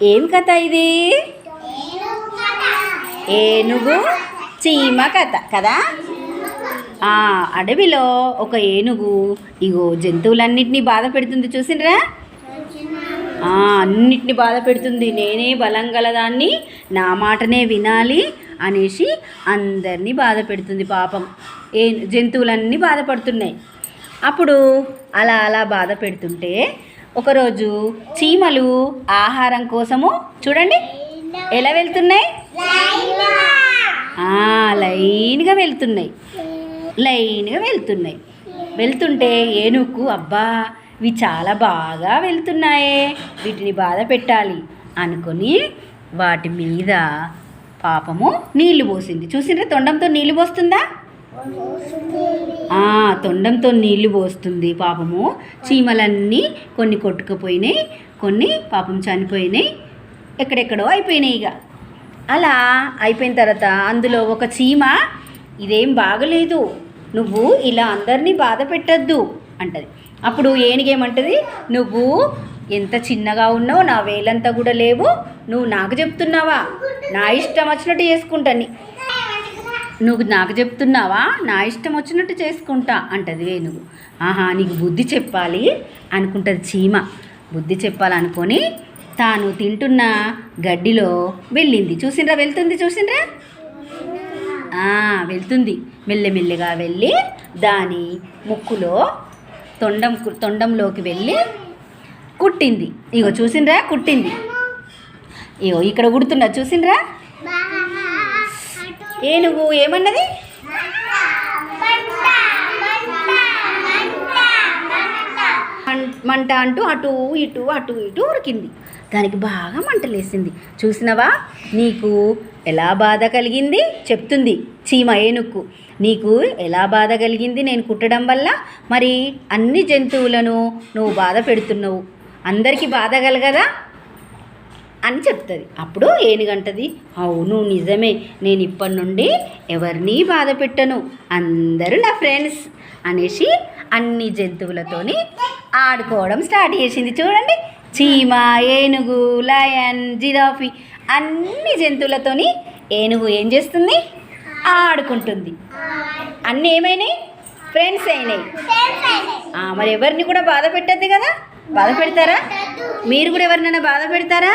ఏం కథ ఇది? ఏనుగు చీమ కథ కదా. అడవిలో ఒక ఏనుగు ఇగో జంతువులన్నిటినీ బాధ పెడుతుంది. చూసిండ్రా? అన్నిటిని బాధ పెడుతుంది. నేనే బలం గలదాన్ని, నా మాటనే వినాలి అనేసి అందరినీ బాధ పెడుతుంది. పాపం జంతువులన్నీ బాధపడుతున్నాయి. అప్పుడు అలా అలా బాధ పెడుతుంటే ఒకరోజు చీమలు ఆహారం కోసము చూడండి ఎలా వెళ్తున్నాయి, లైన్గా వెళ్తున్నాయి. వెళ్తుంటే ఏనుగు అబ్బా ఇవి చాలా బాగా వెళ్తున్నాయే, వీటిని బాధ పెట్టాలి అనుకొని వాటి మీద పాపము నీళ్లు పోసింది. చూసిండ్రా? తొండంతో నీళ్లు పోస్తుందా? తొండంతో నీళ్లు పోస్తుంది. పాపము చీమలన్నీ కొన్ని కొట్టుకుపోయినాయి, కొన్ని పాపం చనిపోయినాయి, ఎక్కడెక్కడో అయిపోయినాయి. ఇక అలా అయిపోయిన తర్వాత అందులో ఒక చీమ ఇదేం బాగలేదు, నువ్వు ఇలా అందరినీ బాధ పెట్టద్దు అంటది. అప్పుడు ఏనుగేమంటది, నువ్వు ఎంత చిన్నగా ఉన్నావు, నా వేలంతా కూడా లేవు, నువ్వు నాకు చెప్తున్నావా, నా ఇష్టం వచ్చినట్టు చేసుకుంటాను, నువ్వు నాకు చెప్తున్నావా, నా ఇష్టం వచ్చినట్టు చేసుకుంటా అంటది ఏనుగు. నీకు బుద్ధి చెప్పాలి అనుకుంటుంది చీమ. బుద్ధి చెప్పాలనుకొని తాను తింటున్న గడ్డిలో వెళ్ళింది. చూసిండ్రా? వెళ్తుంది. మెల్లమెల్లగా వెళ్ళి దాని ముక్కులో తొండంలోకి వెళ్ళి కుట్టింది. ఇగో చూసిండ్రా? కుట్టింది. ఇగో ఇక్కడ కుడుతున్నా చూసిండ్రా? ఏనుగు ఏమన్నది? మంట అంటూ అటు ఇటు ఉరికింది. దానికి బాగా మంటలేసింది. చూసినవా, నీకు ఎలా బాధ కలిగింది చెప్తుంది చీమ ఏనుక్కు. నీకు ఎలా బాధ కలిగింది నేను కుట్టడం వల్ల, మరి అన్ని జంతువులను నువ్వు బాధ పెడుతున్నావు, అందరికీ బాధ కలగదా అని చెప్తుంది. అప్పుడు ఏనుగంటది, అవును నిజమే, నేను ఇప్పటి నుండి ఎవరినీ బాధ పెట్టను, అందరూ నా ఫ్రెండ్స్ అనేసి అన్ని జంతువులతోని ఆడుకోవడం స్టార్ట్ చేసింది. చూడండి, చీమ, ఏనుగు, లయన్, జిరాఫీ అన్ని జంతువులతోని ఏనుగు ఏం చేస్తుంది? ఆడుకుంటుంది. అన్నీ ఏమైనాయి? ఫ్రెండ్స్ అయినాయి. మరి ఎవరిని కూడా బాధ పెట్టద్దు కదా. బాధ పెడతారా? మీరు కూడా ఎవరినైనా బాధ పెడతారా?